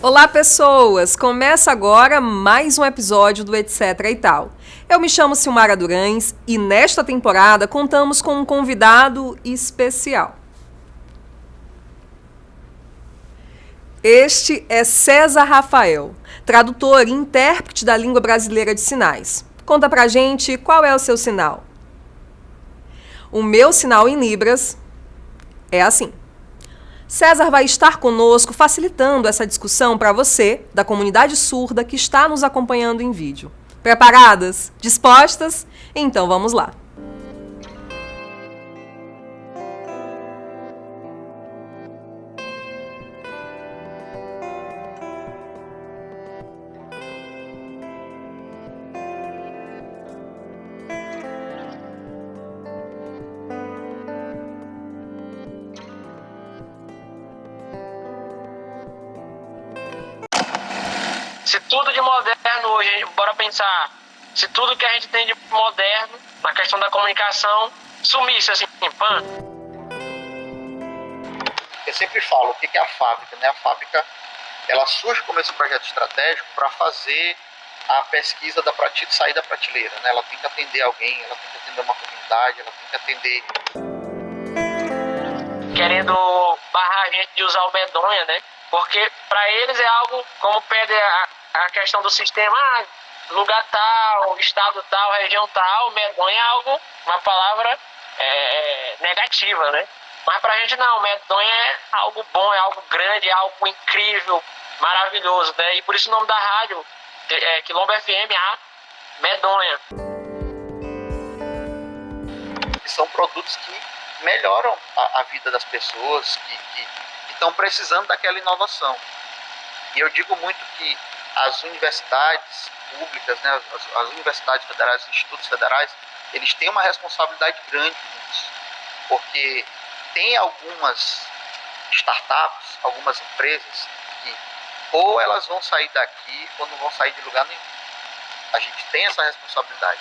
Olá, pessoas! Começa agora mais um episódio do Etc e Tal. Eu me chamo Silmara Durães e nesta temporada contamos com um convidado especial. Este é César Rafael, tradutor e intérprete da língua brasileira de sinais. Conta pra gente qual é o seu sinal. O meu sinal em Libras é assim. César vai estar conosco facilitando essa discussão para você, da comunidade surda que está nos acompanhando em vídeo. Preparadas? Dispostas? Então vamos lá! Se tudo de moderno hoje, bora pensar, se tudo que a gente tem de moderno na questão da comunicação sumisse assim, pã. Eu sempre falo, o que é a fábrica, né? A fábrica, ela surge como esse projeto estratégico para fazer a pesquisa sair da prateleira, né? Ela tem que atender alguém, ela tem que atender uma comunidade, ela tem que atender... Querendo barrar a gente de usar o medonha, né? Porque para eles é algo, como pede a questão do sistema, lugar tal, estado tal, região tal, medonha é algo, uma palavra negativa, né? Mas pra gente não, medonha é algo bom, é algo grande, é algo incrível, maravilhoso, né? E por isso o nome da rádio é Quilombo FM, a Medonha. São produtos que melhoram a vida das pessoas, que estão precisando daquela inovação. E eu digo muito que as universidades públicas, né, as universidades federais, os institutos federais, eles têm uma responsabilidade grande nisso, porque tem algumas startups, algumas empresas que ou elas vão sair daqui ou não vão sair de lugar nenhum. A gente tem essa responsabilidade.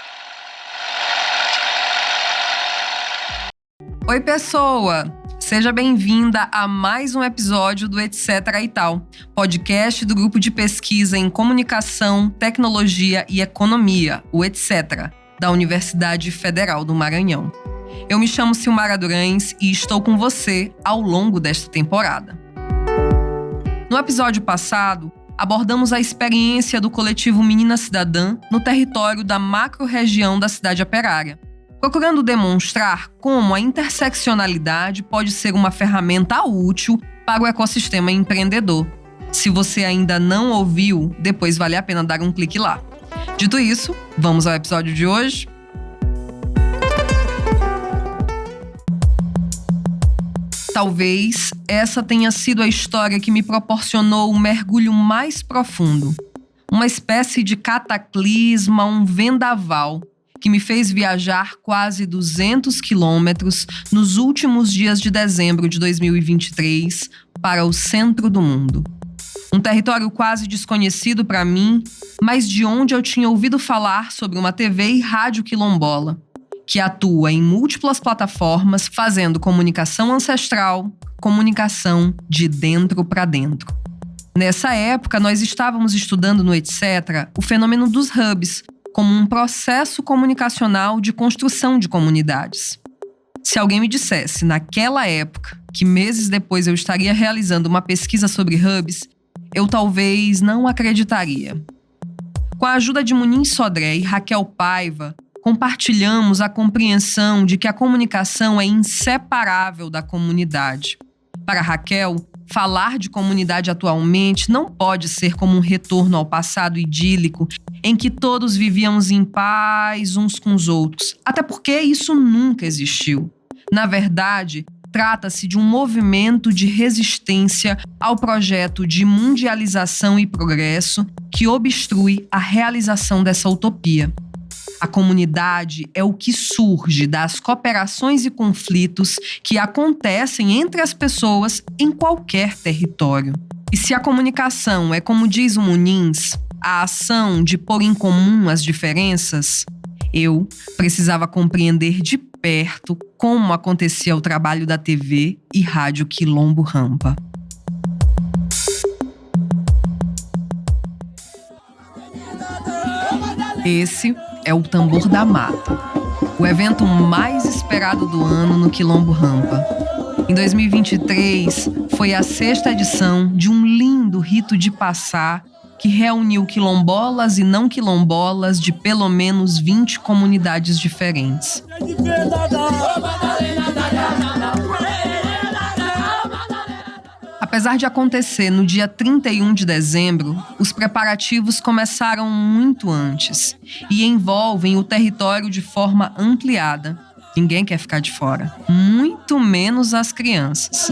Oi, pessoa! Seja bem-vinda a mais um episódio do Etc e Tal, podcast do grupo de pesquisa em comunicação, tecnologia e economia, o Etc, da Universidade Federal do Maranhão. Eu me chamo Silmara Durães e estou com você ao longo desta temporada. No episódio passado, abordamos a experiência do coletivo Menina Cidadã no território da macro-região da cidade operária, procurando demonstrar como a interseccionalidade pode ser uma ferramenta útil para o ecossistema empreendedor. Se você ainda não ouviu, depois vale a pena dar um clique lá. Dito isso, vamos ao episódio de hoje? Talvez essa tenha sido a história que me proporcionou o mergulho mais profundo. Uma espécie de cataclisma, um vendaval, que me fez viajar quase 200 quilômetros nos últimos dias de dezembro de 2023 para o centro do mundo. Um território quase desconhecido para mim, mas de onde eu tinha ouvido falar sobre uma TV e rádio quilombola, que atua em múltiplas plataformas fazendo comunicação ancestral, comunicação de dentro para dentro. Nessa época, nós estávamos estudando no Etc. o fenômeno dos hubs, como um processo comunicacional de construção de comunidades. Se alguém me dissesse, naquela época, que meses depois eu estaria realizando uma pesquisa sobre hubs, eu talvez não acreditaria. Com a ajuda de Munim Sodré e Raquel Paiva, compartilhamos a compreensão de que a comunicação é inseparável da comunidade. Para Raquel, falar de comunidade atualmente não pode ser como um retorno ao passado idílico em que todos vivíamos em paz uns com os outros, até porque isso nunca existiu. Na verdade, trata-se de um movimento de resistência ao projeto de mundialização e progresso que obstrui a realização dessa utopia. A comunidade é o que surge das cooperações e conflitos que acontecem entre as pessoas em qualquer território. E se a comunicação é, como diz o Munins, a ação de pôr em comum as diferenças, eu precisava compreender de perto como acontecia o trabalho da TV e rádio Quilombo Rampa. Esse é o Tambor da Mata, o evento mais esperado do ano no Quilombo Rampa. Em 2023, foi a 6ª edição de um lindo rito de passar que reuniu quilombolas e não quilombolas de pelo menos 20 comunidades diferentes. Apesar de acontecer no dia 31 de dezembro, os preparativos começaram muito antes e envolvem o território de forma ampliada. Ninguém quer ficar de fora, muito menos as crianças.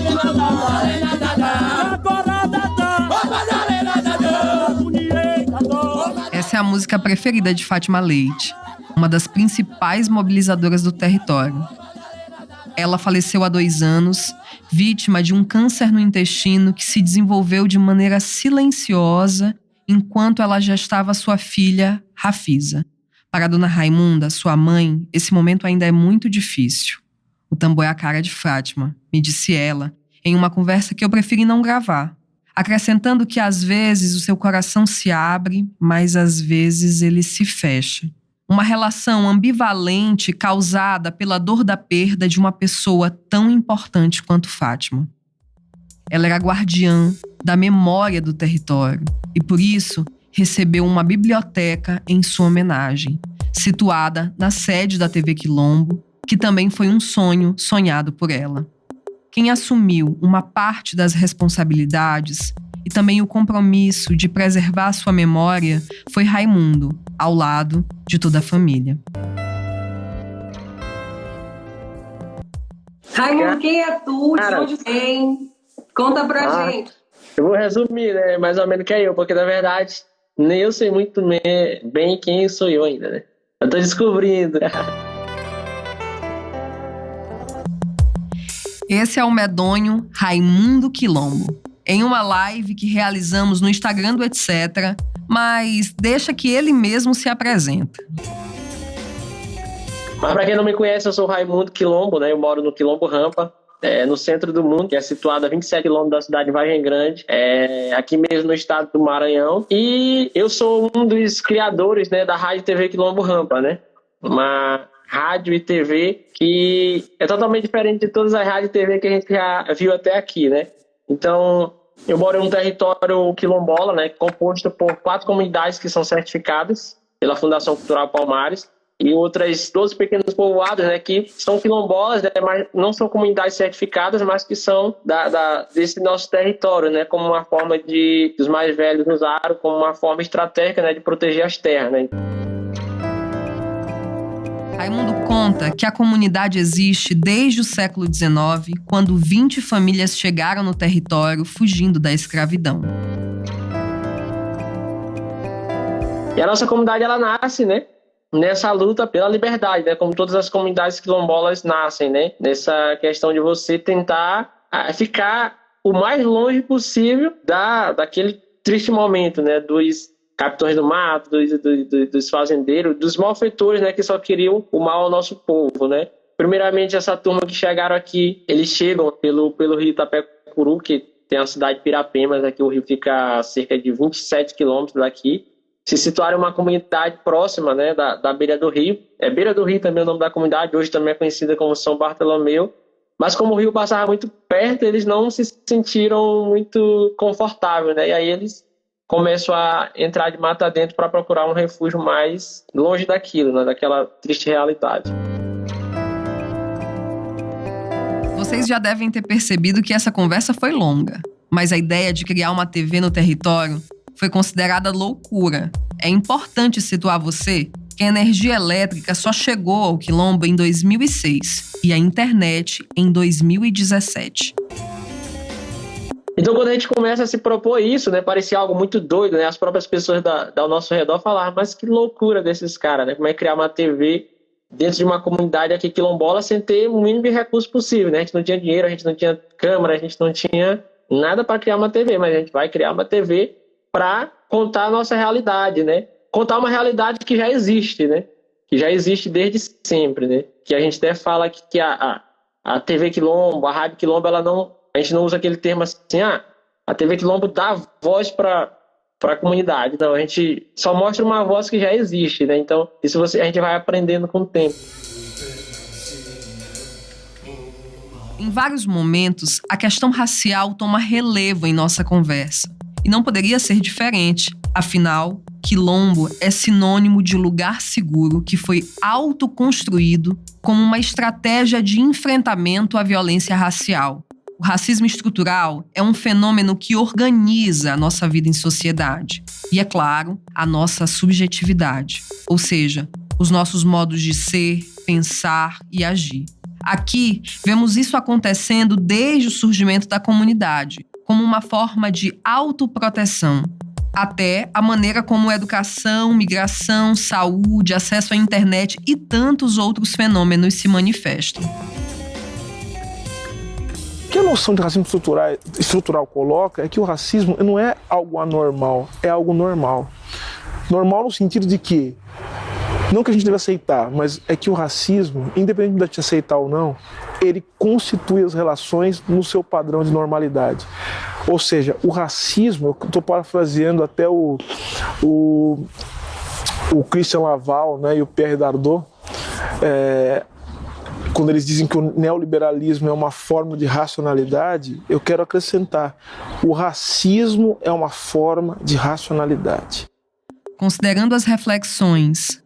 Essa é a música preferida de Fátima Leite, uma das principais mobilizadoras do território. Ela faleceu há 2 anos, vítima de um câncer no intestino que se desenvolveu de maneira silenciosa enquanto ela gestava sua filha, Rafisa. Para a dona Raimunda, sua mãe, esse momento ainda é muito difícil. O tambor é a cara de Fátima, me disse ela, em uma conversa que eu preferi não gravar, acrescentando que às vezes o seu coração se abre, mas às vezes ele se fecha. Uma relação ambivalente causada pela dor da perda de uma pessoa tão importante quanto Fátima. Ela era guardiã da memória do território e, por isso, recebeu uma biblioteca em sua homenagem, situada na sede da TV Quilombo, que também foi um sonho sonhado por ela. Quem assumiu uma parte das responsabilidades e também o compromisso de preservar sua memória foi Raimundo, ao lado de toda a família. Raimundo, quem é tu? De onde vem? Conta pra gente. Eu vou resumir, né? Mais ou menos que é eu, porque na verdade nem eu sei muito bem quem sou eu ainda, né? Eu tô descobrindo. Esse é o medonho Raimundo Quilombo, em uma live que realizamos no Instagram do Etc., mas deixa que ele mesmo se apresenta. Mas pra quem não me conhece, eu sou Raimundo Quilombo, né? Eu moro no Quilombo Rampa, no centro do mundo, que é situado a 27 quilômetros da cidade de Vargem Grande, aqui mesmo no estado do Maranhão. E eu sou um dos criadores, né, da Rádio TV Quilombo Rampa, né? Uma rádio e TV que é totalmente diferente de todas as rádios e TV que a gente já viu até aqui, né? Então, eu moro em um território quilombola, né, composto por 4 comunidades que são certificadas pela Fundação Cultural Palmares e outras 12 pequenos povoados, né, que são quilombolas, né, mas não são comunidades certificadas, mas que são desse nosso território, né, como uma forma que os mais velhos usaram como uma forma estratégica, né, de proteger as terras, né. Raimundo conta que a comunidade existe desde o século XIX, quando 20 famílias chegaram no território fugindo da escravidão. E a nossa comunidade, ela nasce, né, nessa luta pela liberdade, né, como todas as comunidades quilombolas nascem, né, nessa questão de você tentar ficar o mais longe possível daquele triste momento, né, dos capitães do mato, dos fazendeiros, dos malfeitores, né, que só queriam o mal ao nosso povo, né. Primeiramente, essa turma que chegaram aqui, eles chegam pelo rio Itapecuru, que tem a cidade de Pirapemas, aqui o rio fica a cerca de 27 quilômetros daqui, se situaram em uma comunidade próxima, né, da beira do rio. É Beira do Rio também o nome da comunidade, hoje também é conhecida como São Bartolomeu, mas como o rio passava muito perto, eles não se sentiram muito confortáveis, né, e aí eles começam a entrar de mata dentro para procurar um refúgio mais longe daquilo, né, daquela triste realidade. Vocês já devem ter percebido que essa conversa foi longa, mas a ideia de criar uma TV no território foi considerada loucura. É importante situar você que a energia elétrica só chegou ao Quilombo em 2006 e a internet em 2017. Então, quando a gente começa a se propor isso, né, parecia algo muito doido, né? As próprias pessoas ao nosso redor falavam, mas que loucura desses caras, né? Como é criar uma TV dentro de uma comunidade aqui quilombola sem ter o mínimo de recurso possível, né? A gente não tinha dinheiro, a gente não tinha câmera, a gente não tinha nada para criar uma TV, mas a gente vai criar uma TV para contar a nossa realidade, né? Contar uma realidade que já existe, né? Que já existe desde sempre, né? Que a gente até fala que a TV Quilombo, a Rádio Quilombo, ela não... A gente não usa aquele termo assim, a TV Quilombo dá voz para a comunidade. Não, a gente só mostra uma voz que já existe, né? Então, isso a gente vai aprendendo com o tempo. Em vários momentos, a questão racial toma relevo em nossa conversa. E não poderia ser diferente. Afinal, Quilombo é sinônimo de lugar seguro que foi autoconstruído como uma estratégia de enfrentamento à violência racial. O racismo estrutural é um fenômeno que organiza a nossa vida em sociedade. E, é claro, a nossa subjetividade. Ou seja, os nossos modos de ser, pensar e agir. Aqui, vemos isso acontecendo desde o surgimento da comunidade, como uma forma de autoproteção, até a maneira como educação, migração, saúde, acesso à internet e tantos outros fenômenos se manifestam. O que a noção de racismo estrutural coloca é que o racismo não é algo anormal, é algo normal. Normal no sentido de que, não que a gente deve aceitar, mas é que o racismo, independente de te aceitar ou não, ele constitui as relações no seu padrão de normalidade. Ou seja, o racismo, eu estou parafraseando até o Christian Laval, né, e o Pierre Dardot, quando eles dizem que o neoliberalismo é uma forma de racionalidade, eu quero acrescentar, o racismo é uma forma de racionalidade. Considerando as reflexões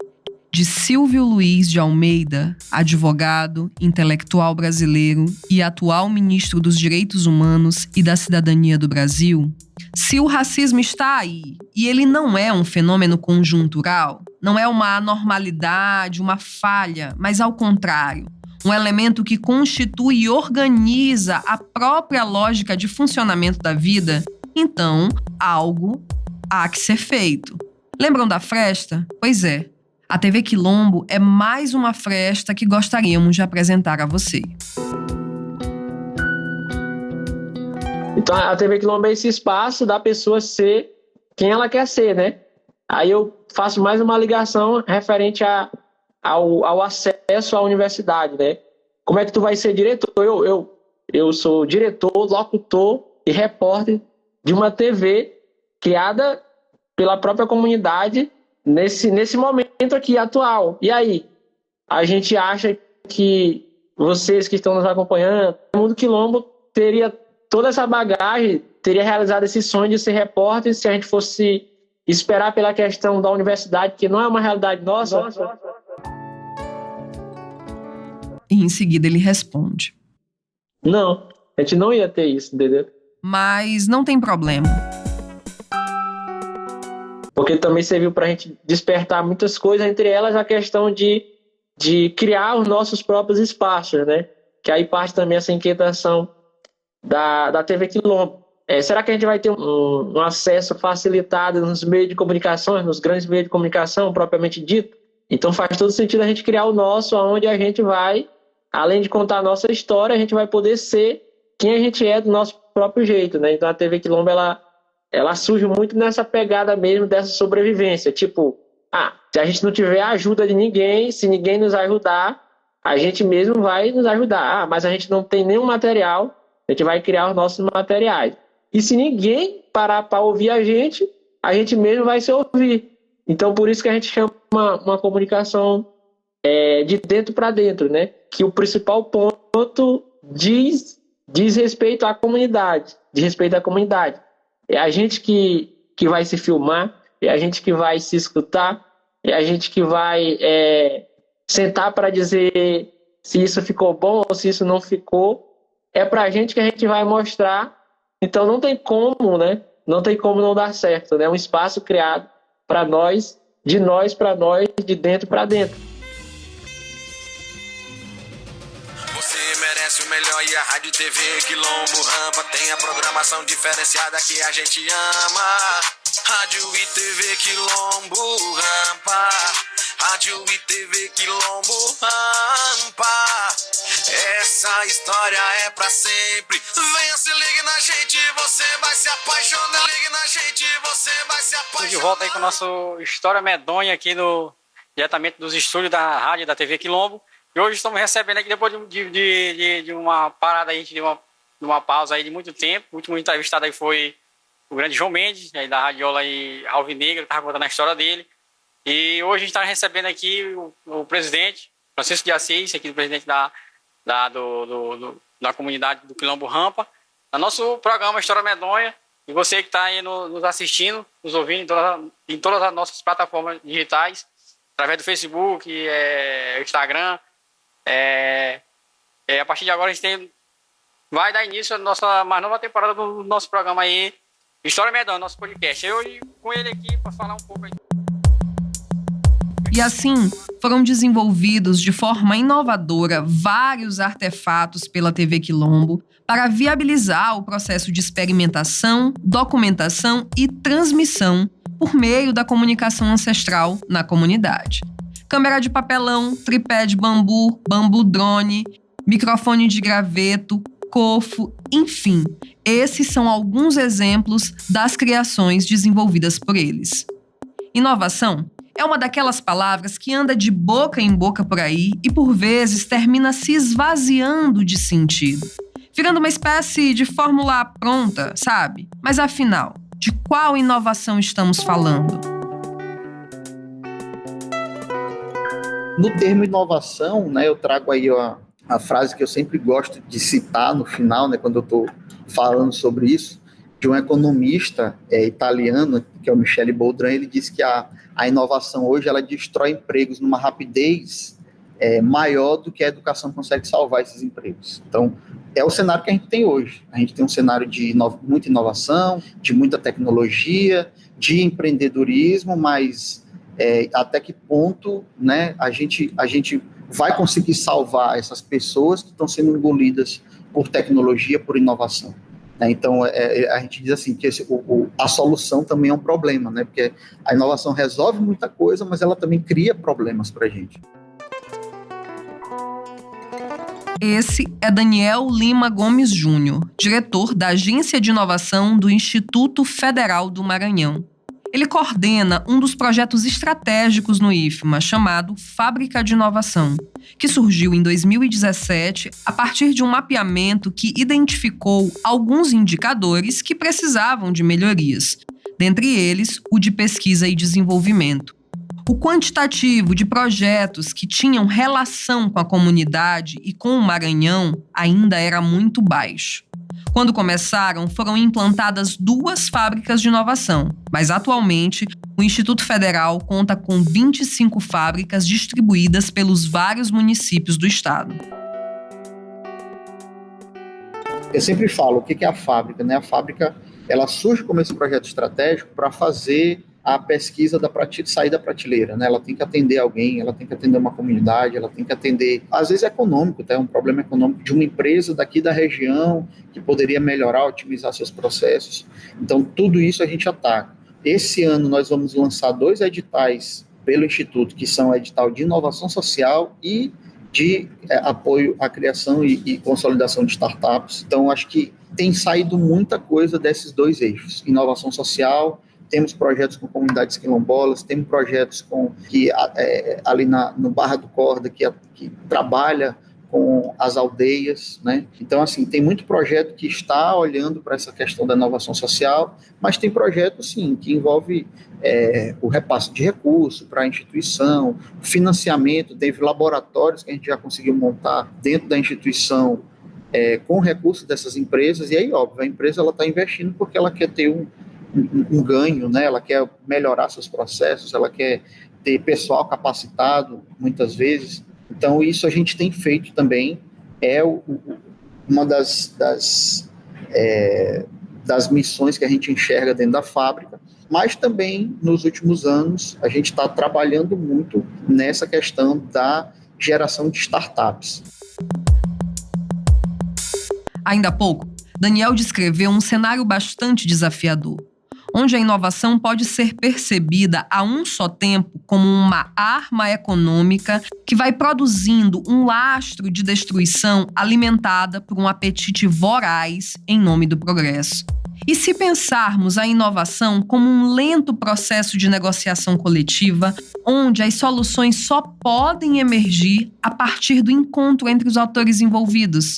de Silvio Luiz de Almeida, advogado, intelectual brasileiro e atual ministro dos Direitos Humanos e da Cidadania do Brasil, se o racismo está aí e ele não é um fenômeno conjuntural, não é uma anormalidade, uma falha, mas ao contrário, um elemento que constitui e organiza a própria lógica de funcionamento da vida, então algo há que ser feito. Lembram da fresta? Pois é. A TV Quilombo é mais uma fresta que gostaríamos de apresentar a você. Então, a TV Quilombo é esse espaço da pessoa ser quem ela quer ser, né? Aí eu faço mais uma ligação referente ao acesso à universidade, né? Como é que tu vai ser diretor? Eu sou diretor, locutor e repórter de uma TV criada pela própria comunidade nesse momento aqui atual. E aí? A gente acha que vocês que estão nos acompanhando, o Mundo Quilombo teria toda essa bagagem, teria realizado esse sonho de ser repórter se a gente fosse esperar pela questão da universidade, que não é uma realidade nossa. E em seguida ele responde: Não, a gente não ia ter isso, entendeu? Mas não tem problema. Porque também serviu para a gente despertar muitas coisas, entre elas a questão de criar os nossos próprios espaços, né? Que aí parte também essa inquietação da TV Quilombo. Será que a gente vai ter um acesso facilitado nos meios de comunicação, nos grandes meios de comunicação, propriamente dito? Então faz todo sentido a gente criar o nosso, onde a gente vai, além de contar a nossa história, a gente vai poder ser quem a gente é do nosso próprio jeito, né? Então a TV Quilombo, ela surge muito nessa pegada mesmo dessa sobrevivência. Tipo, se a gente não tiver a ajuda de ninguém, se ninguém nos ajudar, a gente mesmo vai nos ajudar. Mas a gente não tem nenhum material, a gente vai criar os nossos materiais. E se ninguém parar para ouvir a gente mesmo vai se ouvir. Então, por isso que a gente chama uma comunicação de dentro para dentro, né? Que o principal ponto diz respeito à comunidade, É a gente que vai se filmar, é a gente que vai se escutar, é a gente que vai sentar para dizer se isso ficou bom ou se isso não ficou. É para a gente que a gente vai mostrar. Então não tem como, né? Não tem como não dar certo, né? É um espaço criado para nós, de nós para nós, de dentro para dentro. O melhor e a Rádio TV Quilombo Rampa tem a programação diferenciada que a gente ama. Rádio e TV Quilombo Rampa, Rádio e TV Quilombo Rampa. Essa história é pra sempre. Venha, se ligue na gente, você vai se apaixonar. Ligue na gente, você vai se apaixonar. De volta aí com a nossa História Medonha aqui diretamente dos estúdios da Rádio da TV Quilombo. E hoje estamos recebendo aqui, depois de uma parada aí, de uma pausa aí de muito tempo. O último entrevistado aí foi o grande João Mendes, aí da Radiola e Alvinegra, estava contando a história dele. E hoje a gente está recebendo aqui o presidente, Francisco de Assis, aqui do presidente da comunidade do Quilombo Rampa, no nosso programa História Medonha. E você que está aí nos assistindo, nos ouvindo em todas as nossas plataformas digitais, através do Facebook, Instagram. A partir de agora a gente vai dar início à nossa mais nova temporada do nosso programa aí, História Medonha, nosso podcast. Eu e com ele aqui para falar um pouco aí. E assim, foram desenvolvidos de forma inovadora vários artefatos pela TV Quilombo para viabilizar o processo de experimentação, documentação e transmissão por meio da comunicação ancestral na comunidade. Câmera de papelão, tripé de bambu, bambu drone, microfone de graveto, cofo, enfim, esses são alguns exemplos das criações desenvolvidas por eles. Inovação é uma daquelas palavras que anda de boca em boca por aí e, por vezes, termina se esvaziando de sentido, virando uma espécie de fórmula pronta, sabe? Mas, afinal, de qual inovação estamos falando? No termo inovação, né, eu trago aí a frase que eu sempre gosto de citar no final, né, quando eu estou falando sobre isso, de um economista italiano, que é o Michele Boldrin. Ele diz que a inovação hoje ela destrói empregos numa rapidez maior do que a educação consegue salvar esses empregos. Então, é o cenário que a gente tem hoje. A gente tem um cenário de muita inovação, de muita tecnologia, de empreendedorismo, mas até que ponto, né, a gente vai conseguir salvar essas pessoas que estão sendo engolidas por tecnologia, por inovação? Então, a gente diz assim, que a solução também é um problema, né? Porque a inovação resolve muita coisa, mas ela também cria problemas para a gente. Esse é Daniel Lima Gomes Júnior, diretor da Agência de Inovação do Instituto Federal do Maranhão. Ele coordena um dos projetos estratégicos no IFMA, chamado Fábrica de Inovação, que surgiu em 2017 a partir de um mapeamento que identificou alguns indicadores que precisavam de melhorias, dentre eles o de pesquisa e desenvolvimento. O quantitativo de projetos que tinham relação com a comunidade e com o Maranhão ainda era muito baixo. Quando começaram, foram implantadas 2 fábricas de inovação, mas atualmente o Instituto Federal conta com 25 fábricas distribuídas pelos vários municípios do estado. Eu sempre falo, o que é a fábrica, né? A fábrica ela surge como esse projeto estratégico para fazer a pesquisa sair da prateleira, né? Ela tem que atender alguém, ela tem que atender uma comunidade, ela tem que atender, às vezes econômico, tá? É um problema econômico de uma empresa daqui da região que poderia melhorar, otimizar seus processos. Então, tudo isso a gente ataca. Esse ano nós vamos lançar 2 editais pelo Instituto, que são edital de inovação social e de apoio à criação e consolidação de startups. Então, acho que tem saído muita coisa desses 2 eixos, inovação social. Temos projetos com comunidades quilombolas, temos projetos ali no Barra do Corda, que trabalha com as aldeias, né? Então, assim, tem muito projeto que está olhando para essa questão da inovação social, mas tem projeto, sim, que envolve o repasse de recursos para a instituição, financiamento, teve laboratórios que a gente já conseguiu montar dentro da instituição com recursos dessas empresas, e aí, óbvio, a empresa está investindo porque ela quer ter um ganho, né? Ela quer melhorar seus processos, ela quer ter pessoal capacitado, muitas vezes. Então, isso a gente tem feito também, uma das missões que a gente enxerga dentro da fábrica, mas também, nos últimos anos, a gente está trabalhando muito nessa questão da geração de startups. Ainda há pouco, Daniel descreveu um cenário bastante desafiador, onde a inovação pode ser percebida a um só tempo como uma arma econômica que vai produzindo um lastro de destruição alimentada por um apetite voraz em nome do progresso. E se pensarmos a inovação como um lento processo de negociação coletiva, onde as soluções só podem emergir a partir do encontro entre os atores envolvidos,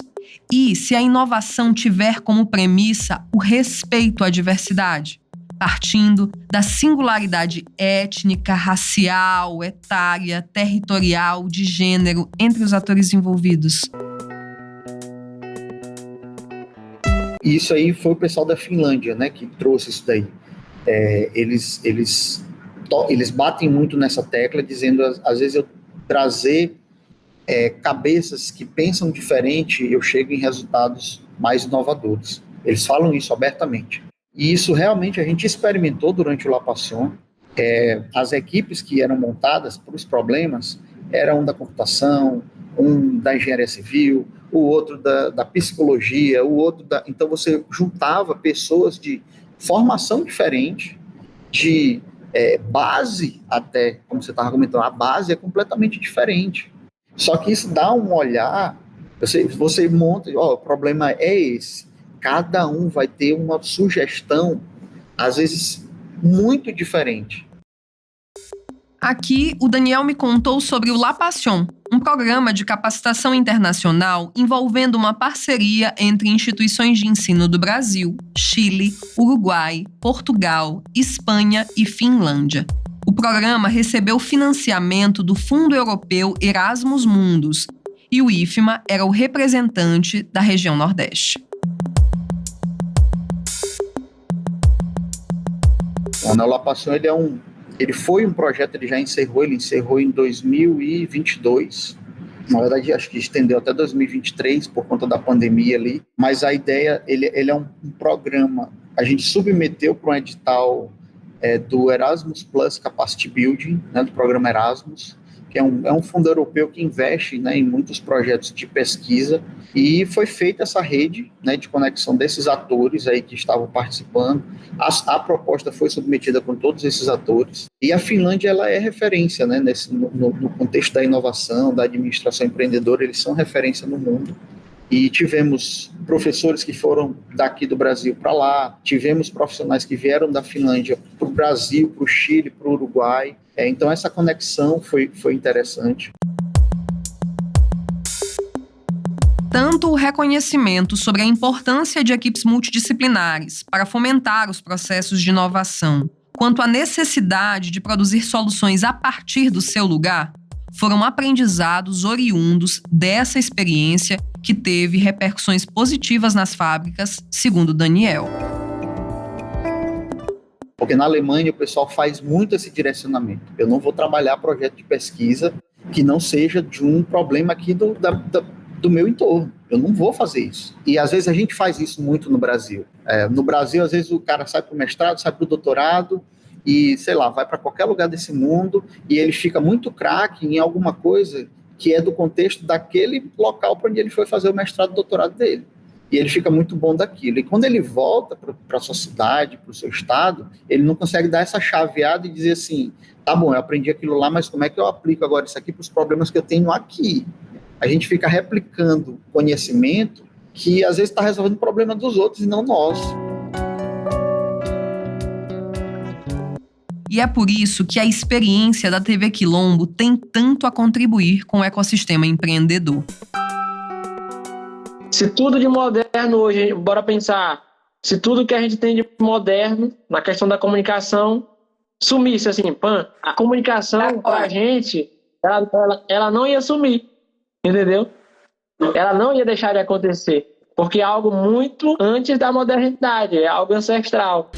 E se a inovação tiver como premissa o respeito à diversidade, partindo da singularidade étnica, racial, etária, territorial, de gênero entre os atores envolvidos. Isso aí foi o pessoal da Finlândia, né, que trouxe isso daí. Eles batem muito nessa tecla, dizendo, às vezes, eu trazer cabeças que pensam diferente, eu chego em resultados mais inovadores. Eles falam isso abertamente. E isso realmente a gente experimentou durante o La Passion. As equipes que eram montadas para os problemas eram um da computação, um da engenharia civil, o outro da psicologia, o outro da... Então você juntava pessoas de formação diferente, de base até, como você estava comentando, a base é completamente diferente. Só que isso dá um olhar, você monta, o problema é esse. Cada um vai ter uma sugestão, às vezes, muito diferente. Aqui, o Daniel me contou sobre o La Passion, um programa de capacitação internacional envolvendo uma parceria entre instituições de ensino do Brasil, Chile, Uruguai, Portugal, Espanha e Finlândia. O programa recebeu financiamento do Fundo Europeu Erasmus Mundus e o IFMA era o representante da região Nordeste. O La Passion, ele foi um projeto, ele encerrou em 2022. Na verdade, acho que estendeu até 2023 por conta da pandemia ali. Mas a ideia, ele é um programa. A gente submeteu para um edital do Erasmus Plus Capacity Building, né, do programa Erasmus, que é um fundo europeu que investe, né, em muitos projetos de pesquisa, e foi feita essa rede, né, de conexão desses atores aí que estavam participando. A proposta foi submetida com todos esses atores, e a Finlândia ela é referência, né, no contexto da inovação, da administração empreendedora, eles são referência no mundo. E tivemos professores que foram daqui do Brasil para lá, tivemos profissionais que vieram da Finlândia para o Brasil, para o Chile, para o Uruguai. Então essa conexão foi interessante. Tanto o reconhecimento sobre a importância de equipes multidisciplinares para fomentar os processos de inovação, quanto a necessidade de produzir soluções a partir do seu lugar, foram aprendizados oriundos dessa experiência que teve repercussões positivas nas fábricas, segundo Daniel. Porque na Alemanha o pessoal faz muito esse direcionamento. Eu não vou trabalhar projeto de pesquisa que não seja de um problema aqui do meu entorno. Eu não vou fazer isso. E às vezes a gente faz isso muito no Brasil. No Brasil, às vezes o cara sai para o mestrado, sai para o doutorado e, sei lá, vai para qualquer lugar desse mundo e ele fica muito craque em alguma coisa que é do contexto daquele local para onde ele foi fazer o mestrado e doutorado dele. E ele fica muito bom daquilo. E quando ele volta para a sua cidade, para o seu estado, ele não consegue dar essa chaveada e dizer assim, tá bom, eu aprendi aquilo lá, mas como é que eu aplico agora isso aqui para os problemas que eu tenho aqui? A gente fica replicando conhecimento que às vezes está resolvendo o problema dos outros e não nosso. E é por isso que a experiência da TV Quilombo tem tanto a contribuir com o ecossistema empreendedor. Se tudo de moderno hoje, bora pensar, se tudo que a gente tem de moderno na questão da comunicação sumisse assim, a comunicação pra gente, ela não ia sumir, entendeu? Ela não ia deixar de acontecer, porque é algo muito antes da modernidade, é algo ancestral.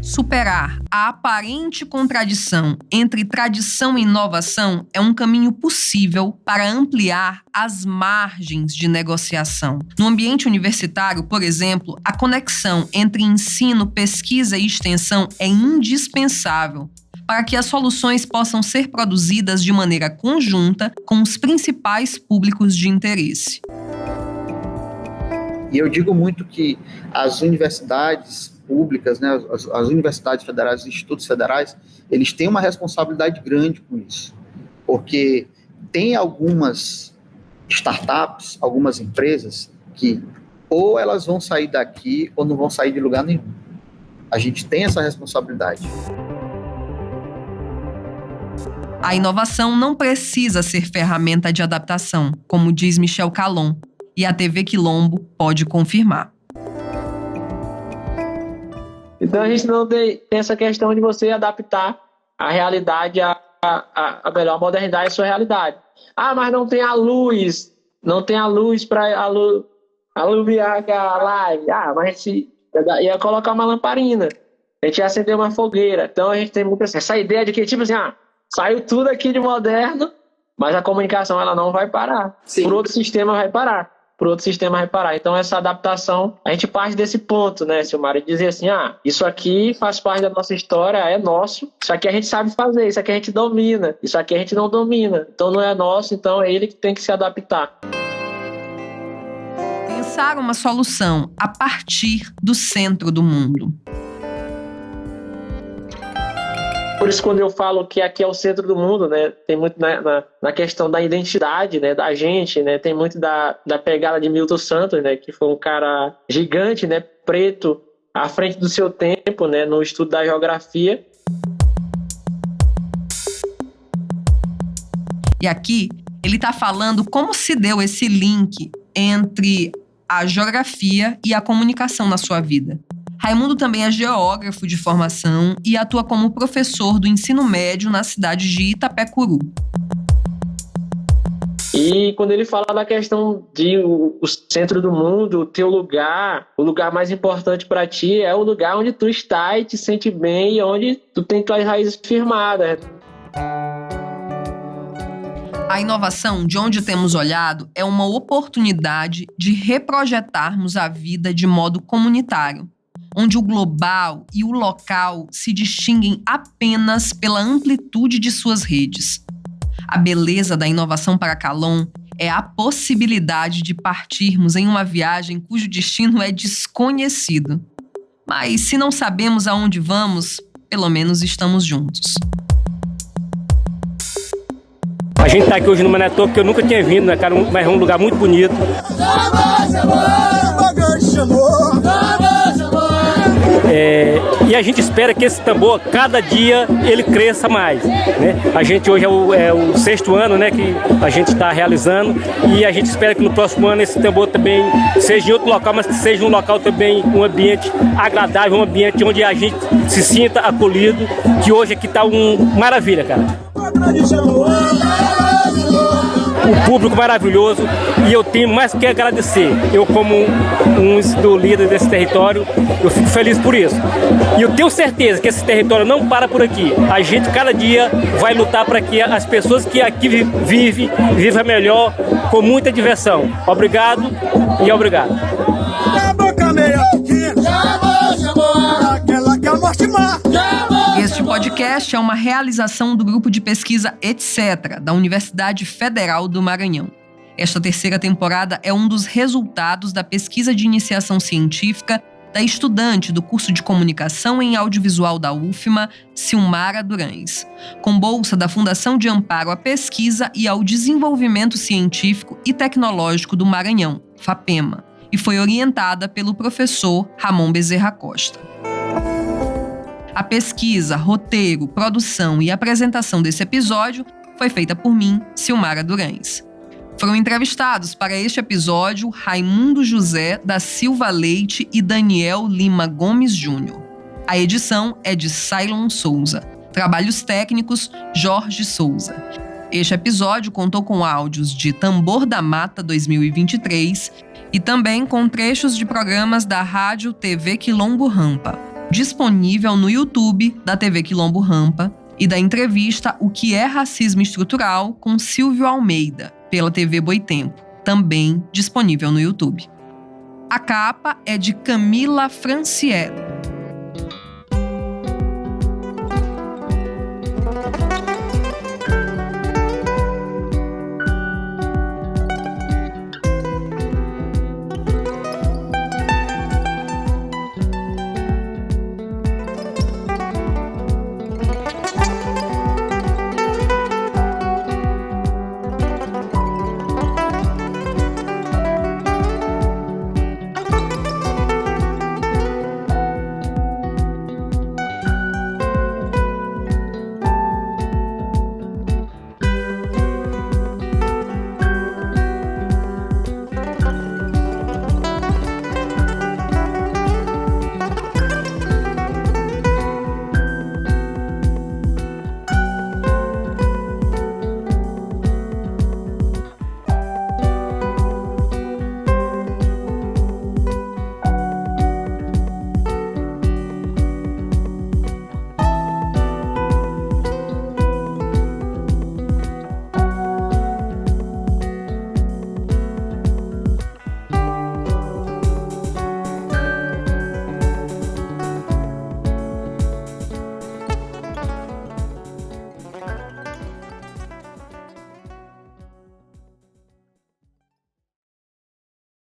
Superar a aparente contradição entre tradição e inovação é um caminho possível para ampliar as margens de negociação. No ambiente universitário, por exemplo, a conexão entre ensino, pesquisa e extensão é indispensável para que as soluções possam ser produzidas de maneira conjunta com os principais públicos de interesse. E eu digo muito que as universidades públicas, né, as universidades federais, os institutos federais, eles têm uma responsabilidade grande com isso, porque tem algumas startups, algumas empresas que ou elas vão sair daqui ou não vão sair de lugar nenhum. A gente tem essa responsabilidade. A inovação não precisa ser ferramenta de adaptação, como diz Michel Calon, e a TV Quilombo pode confirmar. Então a gente não tem essa questão de você adaptar a realidade a melhor modernidade à sua realidade. Ah, mas não tem a luz para alumiar a live. Ah, mas a gente ia colocar uma lamparina, a gente ia acender uma fogueira. Então a gente tem muito essa ideia de que, tipo assim, saiu tudo aqui de moderno, mas a comunicação ela não vai parar. Sim. Por outro sistema vai parar. Então essa adaptação, a gente parte desse ponto, né, Silmara? Dizer assim, isso aqui faz parte da nossa história, é nosso, isso aqui a gente sabe fazer, isso aqui a gente domina, isso aqui a gente não domina, então não é nosso, então é ele que tem que se adaptar. Pensar uma solução a partir do centro do mundo. Por isso, quando eu falo que aqui é o centro do mundo, né, tem muito na questão da identidade, né, da gente, né, tem muito da pegada de Milton Santos, né, que foi um cara gigante, né, preto, à frente do seu tempo, né, no estudo da geografia. E aqui ele está falando como se deu esse link entre a geografia e a comunicação na sua vida. Raimundo também é geógrafo de formação e atua como professor do ensino médio na cidade de Itapecuru. E quando ele fala da questão de o centro do mundo, o teu lugar, o lugar mais importante para ti é o lugar onde tu está e te sente bem e onde tu tem tuas raízes firmadas. A inovação, de onde temos olhado, é uma oportunidade de reprojetarmos a vida de modo comunitário, onde o global e o local se distinguem apenas pela amplitude de suas redes. A beleza da inovação para Calon é a possibilidade de partirmos em uma viagem cujo destino é desconhecido. Mas se não sabemos aonde vamos, pelo menos estamos juntos. A gente está aqui hoje no Manetô, porque eu nunca tinha vindo, né, cara? Mas é um lugar muito bonito. E a gente espera que esse tambor, cada dia, ele cresça mais, né? A gente hoje é o 6º ano, né, que a gente está realizando, e a gente espera que no próximo ano esse tambor também seja em outro local, mas que seja um local também, um ambiente agradável, um ambiente onde a gente se sinta acolhido, que hoje aqui está maravilha, cara. Um público maravilhoso, e eu tenho mais que agradecer. Eu, como do líder desse território, eu fico feliz por isso. E eu tenho certeza que esse território não para por aqui. A gente cada dia vai lutar para que as pessoas que aqui vivem melhor, com muita diversão. Obrigado e obrigado. Este podcast é uma realização do grupo de pesquisa Etc., da Universidade Federal do Maranhão. Esta 3ª temporada é um dos resultados da pesquisa de iniciação científica da estudante do curso de Comunicação em Audiovisual da UFMA, Silmara Durães, com bolsa da Fundação de Amparo à Pesquisa e ao Desenvolvimento Científico e Tecnológico do Maranhão, FAPEMA, e foi orientada pelo professor Ramon Bezerra Costa. A pesquisa, roteiro, produção e apresentação desse episódio foi feita por mim, Silmara Durães. Foram entrevistados para este episódio Raimundo José da Silva Leite e Daniel Lima Gomes Júnior. A edição é de Sailon Souza. Trabalhos técnicos, Jorge Souza. Este episódio contou com áudios de Tambor da Mata 2023 e também com trechos de programas da Rádio TV Quilombo Rampa, disponível no YouTube da TV Quilombo Rampa, e da entrevista O que é Racismo Estrutural com Silvio Almeida, pela TV Boitempo, também disponível no YouTube. A capa é de Camila Franciello.